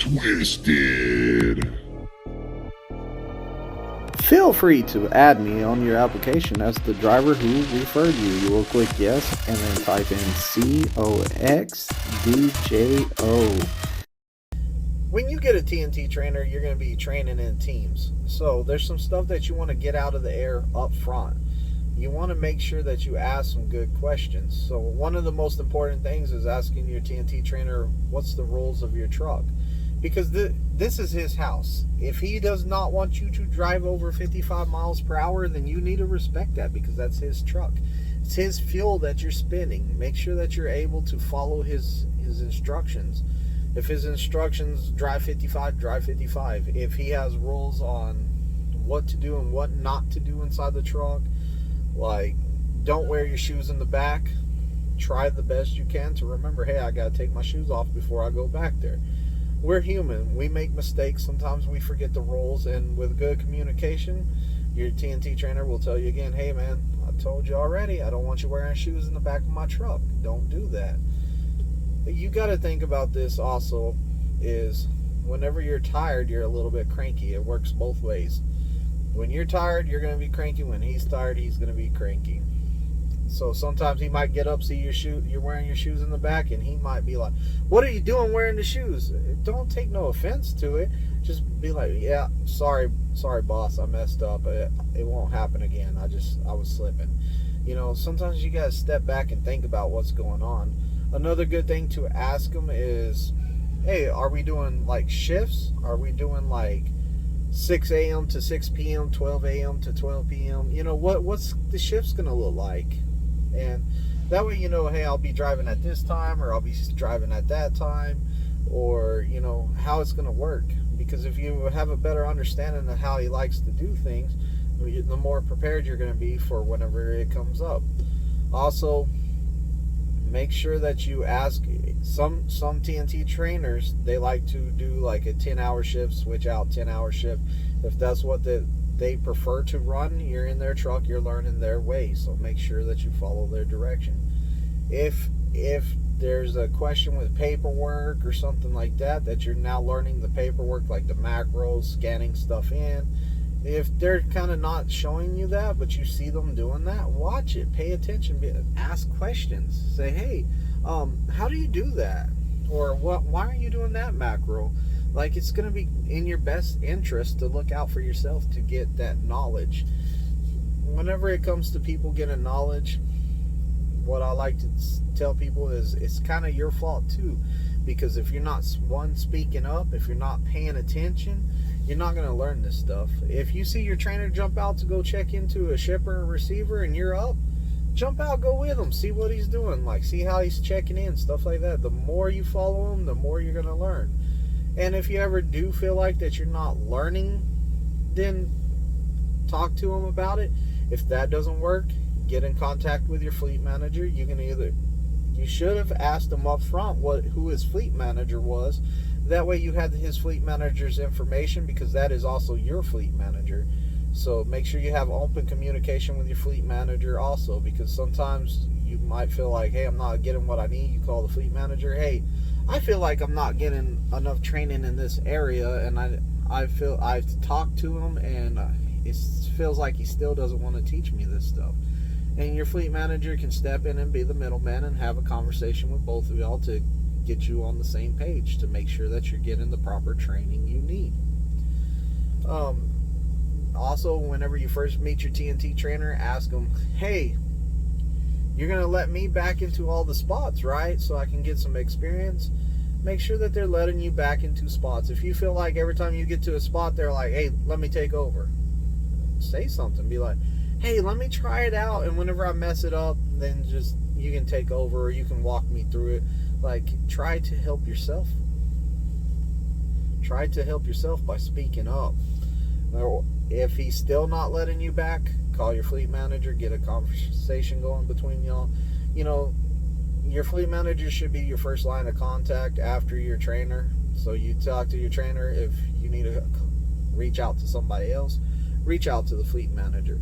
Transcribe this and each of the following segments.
Twisted. Feel free to add me on your application as the driver who referred you. You will click yes and then type in COXDJO. When you get a TNT trainer, you're going to be training in teams. So there's some stuff that you want to get out of the air up front. You want to make sure that you ask some good questions. So one of the most important things is asking your TNT trainer, what's the rules of your truck? Because this is his house. If he does not want you to drive over 55 miles per hour, then you need to respect that, because that's his truck. It's his fuel that you're spending. Make sure that you're able to follow his instructions. If his instructions, drive 55, drive 55. If he has rules on what to do and what not to do inside the truck, like don't wear your shoes in the back, try the best you can to remember, hey, I got to take my shoes off before I go back there. We're human. We make mistakes. Sometimes we forget the rules, and with good communication, your TNT trainer will tell you again, hey man, I told you already, I don't want you wearing shoes in the back of my truck. Don't do that. You got to think about this also, is whenever you're tired, you're a little bit cranky. It works both ways. When you're tired, you're going to be cranky. When he's tired, he's going to be cranky. So sometimes he might get up, see you're wearing your shoes in the back, and he might be like, what are you doing wearing the shoes? Don't take no offense to it. Just be like, yeah, sorry boss, I messed up. It won't happen again. I was slipping. You know, sometimes you got to step back and think about what's going on. Another good thing to ask them is, hey, are we doing like shifts? Are we doing like 6 a.m. to 6 p.m., 12 a.m. to 12 p.m.? You know, what's the shift's going to look like? And that way, you know, hey, I'll be driving at this time, or I'll be driving at that time, or, you know, how it's going to work. Because if you have a better understanding of how he likes to do things, the more prepared you're going to be for whenever it comes up. Also, make sure that you ask. Some TNT trainers, they like to do like a 10-hour shift, switch out 10-hour shift. If that's what they prefer to run, you're in their truck, you're learning their way, so make sure that you follow their direction. If there's a question with paperwork or something like that you're now learning the paperwork, like the macros, scanning stuff in, if they're kind of not showing you that, but you see them doing that, watch it, pay attention, ask questions, say, hey, how do you do that? Or why are you doing that macro? Like, it's going to be in your best interest to look out for yourself to get that knowledge. Whenever it comes to people getting knowledge, what I like to tell people is it's kind of your fault too. Because if you're not speaking up, if you're not paying attention, you're not going to learn this stuff. If you see your trainer jump out to go check into a shipper or receiver and you're up, jump out, go with him, see what he's doing, like see how he's checking in, stuff like that. The more you follow him, the more you're going to learn. And if you ever do feel like that you're not learning, then talk to him about it. If that doesn't work, get in contact with your fleet manager. You should have asked him up front who his fleet manager was. That way you had his fleet manager's information, because that is also your fleet manager. So make sure you have open communication with your fleet manager also, because sometimes you might feel like, hey, I'm not getting what I need. You call the fleet manager, hey, I feel like I'm not getting enough training in this area, and I've talked to him, and it feels like he still doesn't want to teach me this stuff. And your fleet manager can step in and be the middleman and have a conversation with both of y'all to get you on the same page, to make sure that you're getting the proper training you need. Also, whenever you first meet your TNT trainer, ask them, hey, you're going to let me back into all the spots, right? So I can get some experience. Make sure that they're letting you back into spots. If you feel like every time you get to a spot, they're like, hey, let me take over, say something. Be like, hey, let me try it out, and whenever I mess it up, then just you can take over, or you can walk me through it. Like, try to help yourself. Try to help yourself by speaking up. Or if he's still not letting you back, call your fleet manager, get a conversation going between y'all. You know, your fleet manager should be your first line of contact after your trainer. So you talk to your trainer. If you need to reach out to somebody else, reach out to the fleet manager.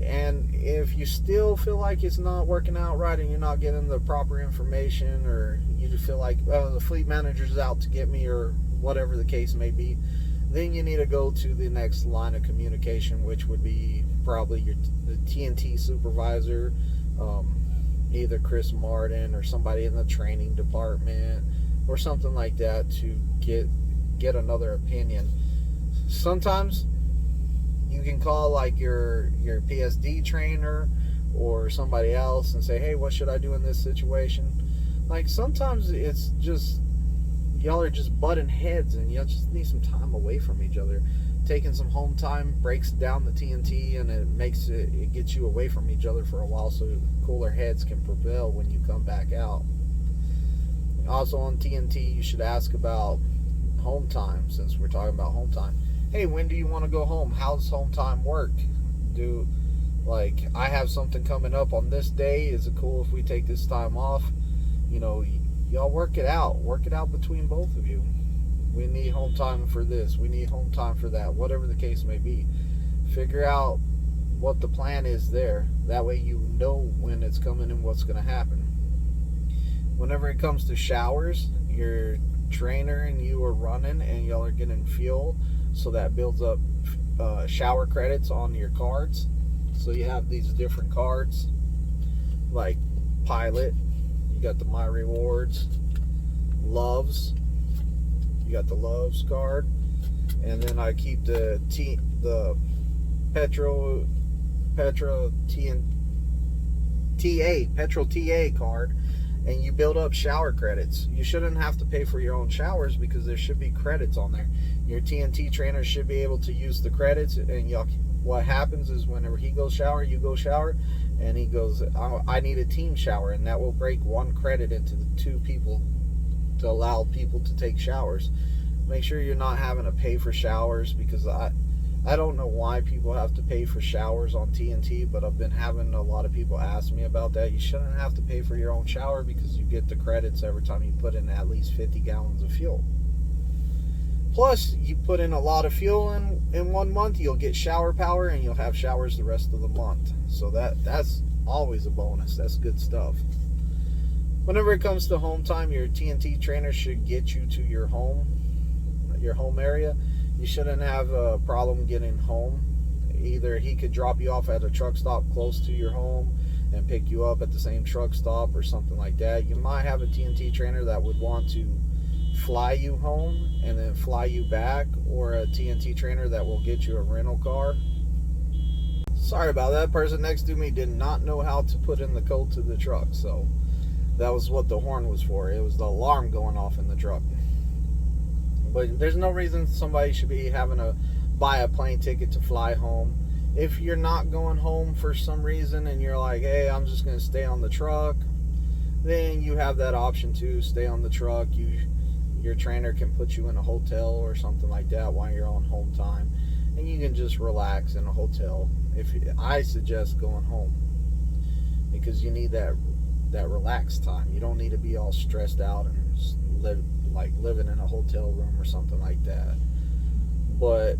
And if you still feel like it's not working out right and you're not getting the proper information, or you just feel like, oh, the fleet manager's out to get me, or whatever the case may be, then you need to go to the next line of communication, which would be probably the TNT supervisor, either Chris Martin or somebody in the training department or something like that, to get another opinion. Sometimes you can call like your PSD trainer or somebody else and say, hey, what should I do in this situation? Like, sometimes it's just y'all are just butting heads and y'all just need some time away from each other. Taking some home time breaks down the TNT, and it gets you away from each other for a while, so cooler heads can prevail when you come back out. Also on TNT, you should ask about home time, since we're talking about home time. Hey, when do you want to go home? How's home time work? Like, I have something coming up on this day. Is it cool if we take this time off? You know, y'all work it out. Work it out between both of you. We need home time for this. We need home time for that. Whatever the case may be. Figure out what the plan is there. That way you know when it's coming and what's going to happen. Whenever it comes to showers, your trainer and you are running and y'all are getting fuel, so that builds up shower credits on your cards. So you have these different cards, like Pilot, you got the My Rewards, Loves, you got the Loves card, and then I keep the Petrol TA card, and you build up shower credits. You shouldn't have to pay for your own showers because there should be credits on there. Your TNT trainer should be able to use the credits, and what happens is whenever he goes shower, you go shower, and he goes, I need a team shower, and that will break 1 credit into the 2 people to allow people to take showers. Make sure you're not having to pay for showers, because I don't know why people have to pay for showers on TNT, but I've been having a lot of people ask me about that. You shouldn't have to pay for your own shower because you get the credits every time you put in at least 50 gallons of fuel. Plus, you put in a lot of fuel in 1 month, you'll get shower power, and you'll have showers the rest of the month. So that's always a bonus. That's good stuff. Whenever it comes to home time, your TNT trainer should get you to your home area. You shouldn't have a problem getting home. Either he could drop you off at a truck stop close to your home and pick you up at the same truck stop or something like that. You might have a TNT trainer that would want to fly you home and then fly you back, or a TNT trainer that will get you a rental car. Sorry about that. Person next to me did not know how to put in the code to the truck, so that was what the horn was for. It was the alarm going off in the truck. But there's no reason somebody should be having to buy a plane ticket to fly home. If you're not going home for some reason and you're like, hey, I'm just going to stay on the truck, then you have that option to stay on the truck. Your trainer can put you in a hotel or something like that while you're on home time, and you can just relax in a hotel. I suggest going home, because you need that relaxed time. You don't need to be all stressed out and living in a hotel room or something like that. But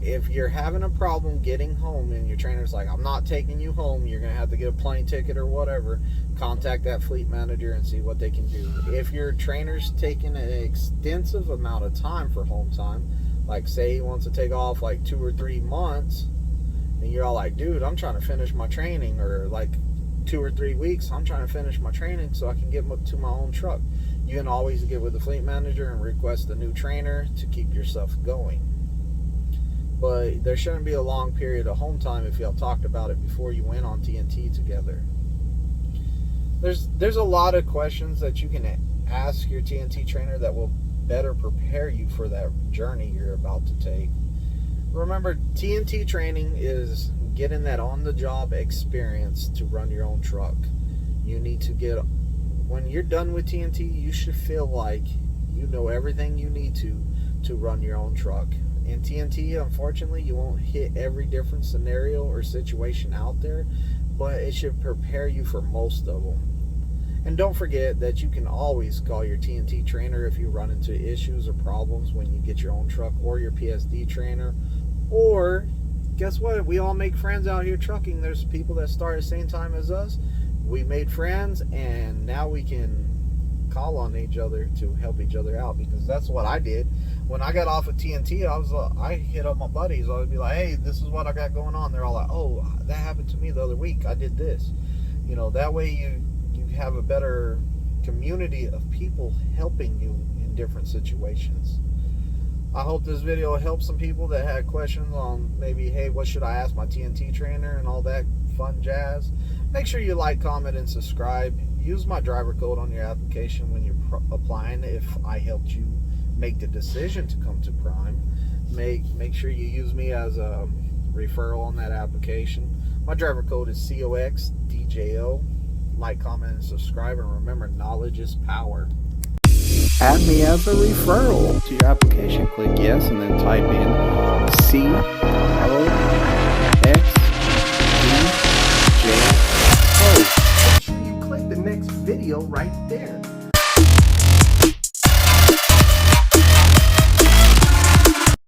if you're having a problem getting home and your trainer's like, I'm not taking you home, you're going to have to get a plane ticket or whatever, contact that fleet manager and see what they can do. If your trainer's taking an extensive amount of time for home time, like say he wants to take off like 2 or 3 months, and you're all like, dude, I'm trying to finish my training, or like 2 or 3 weeks, I'm trying to finish my training so I can get to my own truck. You can always get with the fleet manager and request a new trainer to keep yourself going. But there shouldn't be a long period of home time if y'all talked about it before you went on TNT together. There's a lot of questions that you can ask your TNT trainer that will better prepare you for that journey you're about to take. Remember, TNT training is getting that on-the-job experience to run your own truck. You need to when you're done with TNT, you should feel like you know everything you need to run your own truck. In TNT, unfortunately, you won't hit every different scenario or situation out there, but it should prepare you for most of them. And don't forget that you can always call your TNT trainer if you run into issues or problems when you get your own truck, or your PSD trainer. Or, guess what? We all make friends out here trucking. There's people that start at the same time as us. We made friends, and now we can call on each other to help each other out, because that's what I did. When I got off of TNT, I hit up my buddies. I would be like, hey, this is what I got going on. They're all like, oh, that happened to me the other week. I did this. You know, that way you have a better community of people helping you in different situations. I hope this video will help some people that had questions on maybe, hey, what should I ask my TNT trainer and all that fun jazz. Make sure you like, comment, and subscribe. Use my driver code on your application when you're applying if I helped you make the decision to come to Prime. Make sure you use me as a referral on that application. My driver code is COXDJO. Like, comment, and subscribe, and remember, knowledge is power. Add me as a referral to your application. Click yes, and then type in COXDJO. Make sure you click the next video right there.